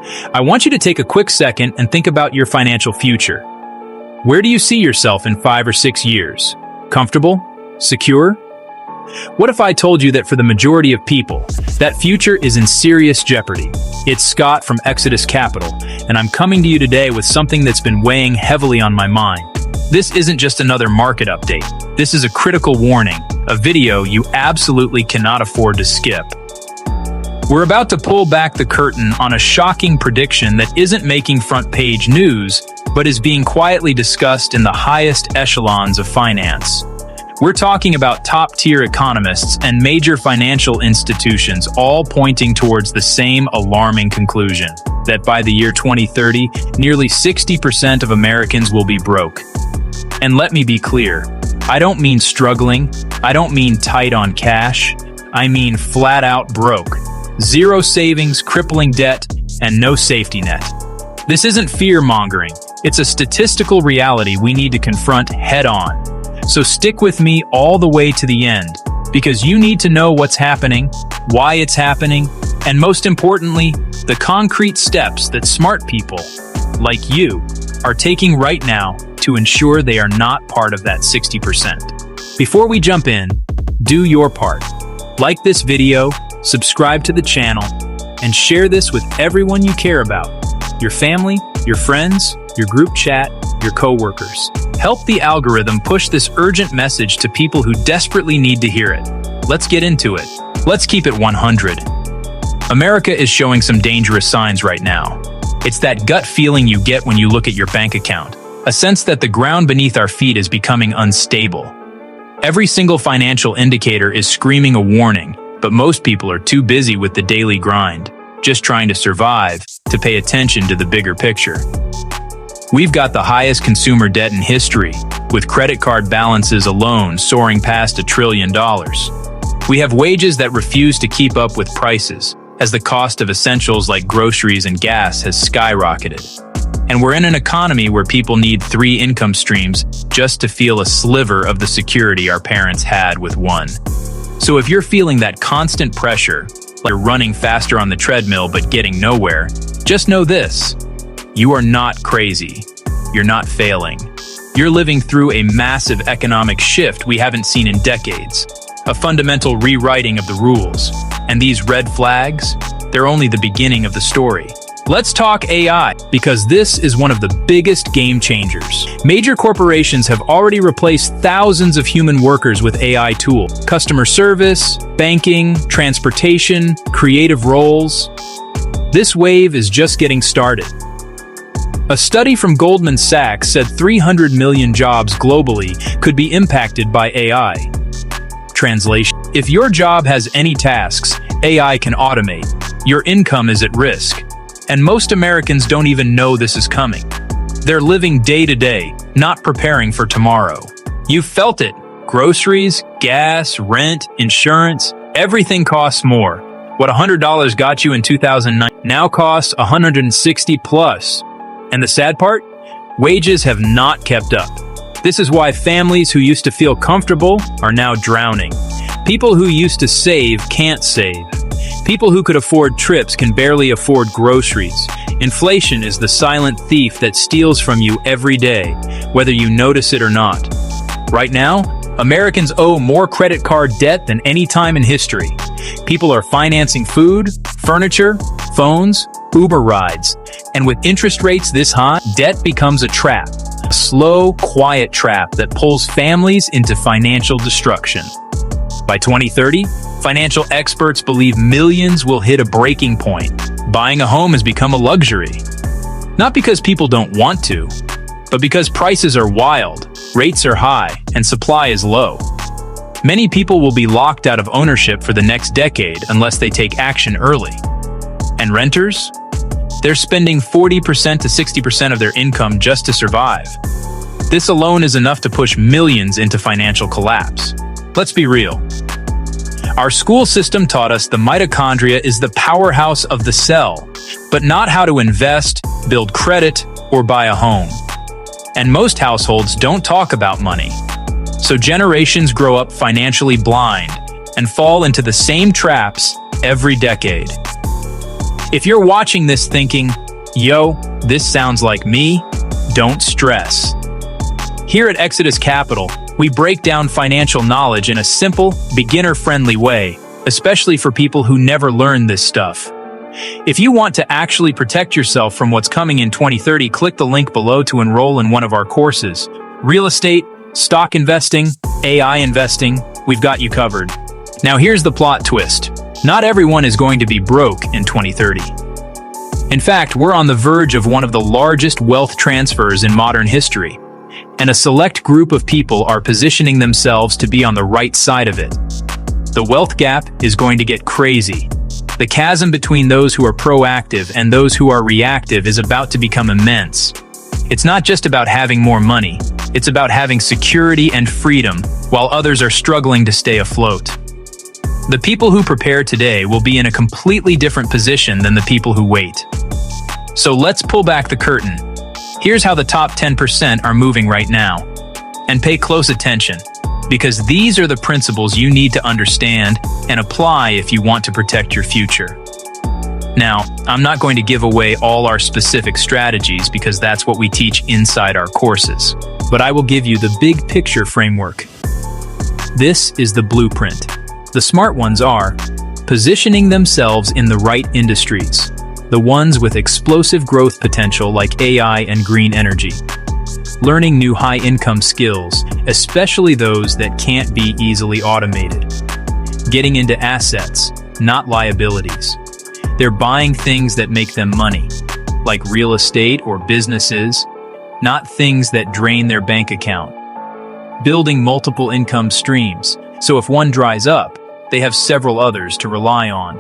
I want you to take a quick second and think about your financial future. Where do you see yourself in 5 or 6 years? Comfortable? Secure? What if I told you that for the majority of people, that future is in serious jeopardy? It's Scott from Exodus Capital, and I'm coming to you today with something that's been weighing heavily on my mind. This isn't just another market update. This is a critical warning, a video you absolutely cannot afford to skip. We're about to pull back the curtain on a shocking prediction that isn't making front-page news, but is being quietly discussed in the highest echelons of finance. We're talking about top-tier economists and major financial institutions all pointing towards the same alarming conclusion, that by the year 2030, nearly 60% of Americans will be broke. And let me be clear, I don't mean struggling, I don't mean tight on cash, I mean flat-out broke. Zero savings, crippling debt, and no safety net. This isn't fear-mongering, it's a statistical reality we need to confront head-on. So stick with me all the way to the end, because you need to know what's happening, why it's happening, and most importantly, the concrete steps that smart people, like you, are taking right now to ensure they are not part of that 60%. Before we jump in, do your part. Like this video, subscribe to the channel, and share this with everyone you care about. Your family, your friends, your group chat, your coworkers. Help the algorithm push this urgent message to people who desperately need to hear it. Let's get into it. Let's keep it 100. America is showing some dangerous signs right now. It's that gut feeling you get when you look at your bank account, a sense that the ground beneath our feet is becoming unstable. Every single financial indicator is screaming a warning, but most people are too busy with the daily grind, just trying to survive, to pay attention to the bigger picture. We've got the highest consumer debt in history, with credit card balances alone soaring past $1 trillion. We have wages that refuse to keep up with prices, as the cost of essentials like groceries and gas has skyrocketed. And we're in an economy where people need 3 income streams just to feel a sliver of the security our parents had with one. So if you're feeling that constant pressure, like you're running faster on the treadmill but getting nowhere, just know this. You are not crazy. You're not failing. You're living through a massive economic shift we haven't seen in decades, a fundamental rewriting of the rules. And these red flags, they're only the beginning of the story. Let's talk AI, because this is one of the biggest game changers. Major corporations have already replaced thousands of human workers with AI tools. Customer service, banking, transportation, creative roles. This wave is just getting started. A study from Goldman Sachs said 300 million jobs globally could be impacted by AI. Translation: if your job has any tasks AI can automate, your income is at risk. And most Americans don't even know this is coming. They're living day to day, not preparing for tomorrow. You've felt it. Groceries, gas, rent, insurance, everything costs more. What $100 got you in 2009 now costs $160 plus. And the sad part? Wages have not kept up. This is why families who used to feel comfortable are now drowning. People who used to save can't save. People who could afford trips can barely afford groceries. Inflation is the silent thief that steals from you every day, whether you notice it or not. Right now, Americans owe more credit card debt than any time in history. People are financing food, furniture, phones, Uber rides. And with interest rates this high, debt becomes a trap. A slow, quiet trap that pulls families into financial destruction. By 2030, financial experts believe millions will hit a breaking point. Buying a home has become a luxury. Not because people don't want to, but because prices are wild, rates are high, and supply is low. Many people will be locked out of ownership for the next decade unless they take action early. And renters? They're spending 40% to 60% of their income just to survive. This alone is enough to push millions into financial collapse. Let's be real. Our school system taught us the mitochondria is the powerhouse of the cell, but not how to invest, build credit, or buy a home. And most households don't talk about money. So generations grow up financially blind and fall into the same traps every decade. If you're watching this thinking, yo, this sounds like me, don't stress. Here at Exodus Capital, we break down financial knowledge in a simple, beginner-friendly way, especially for people who never learned this stuff. If you want to actually protect yourself from what's coming in 2030, click the link below to enroll in one of our courses. Real estate, stock investing, AI investing, we've got you covered. Now here's the plot twist. Not everyone is going to be broke in 2030. In fact, we're on the verge of one of the largest wealth transfers in modern history, and a select group of people are positioning themselves to be on the right side of it. The wealth gap is going to get crazy. The chasm between those who are proactive and those who are reactive is about to become immense. It's not just about having more money, it's about having security and freedom, while others are struggling to stay afloat. The people who prepare today will be in a completely different position than the people who wait. So let's pull back the curtain. Here's how the top 10% are moving right now. And pay close attention, because these are the principles you need to understand and apply if you want to protect your future. Now, I'm not going to give away all our specific strategies because that's what we teach inside our courses, but I will give you the big picture framework. This is the blueprint. The smart ones are positioning themselves in the right industries, the ones with explosive growth potential like AI and green energy. Learning new high-income skills, especially those that can't be easily automated. Getting into assets, not liabilities. They're buying things that make them money, like real estate or businesses, not things that drain their bank account. Building multiple income streams, so if one dries up, they have several others to rely on.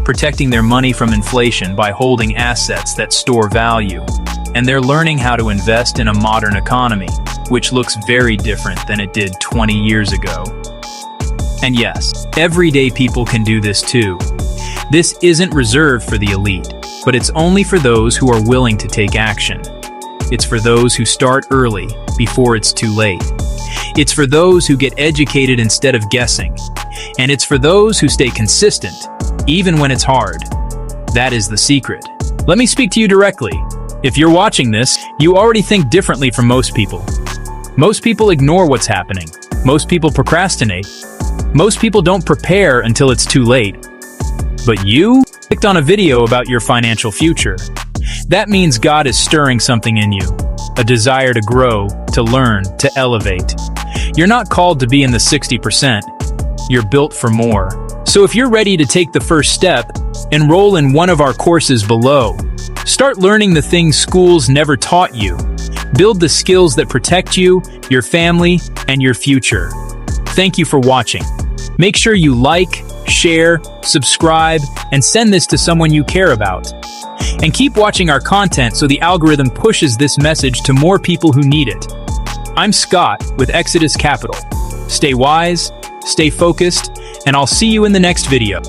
Protecting their money from inflation by holding assets that store value. And they're learning how to invest in a modern economy, which looks very different than it did 20 years ago. And yes, everyday people can do this too. This isn't reserved for the elite, but it's only for those who are willing to take action. It's for those who start early, before it's too late. It's for those who get educated instead of guessing. And it's for those who stay consistent, even when it's hard. That is the secret. Let me speak to you directly. If you're watching this, you already think differently from most people. Most people ignore what's happening. Most people procrastinate. Most people don't prepare until it's too late. But you clicked on a video about your financial future. That means God is stirring something in you. A desire to grow, to learn, to elevate. You're not called to be in the 60%. You're built for more. So if you're ready to take the first step, enroll in one of our courses below. Start learning the things schools never taught you. Build the skills that protect you, your family, and your future. Thank you for watching. Make sure you like, share, subscribe, and send this to someone you care about. And keep watching our content so the algorithm pushes this message to more people who need it. I'm Scott with Exodus Capital. Stay wise, stay focused, and I'll see you in the next video.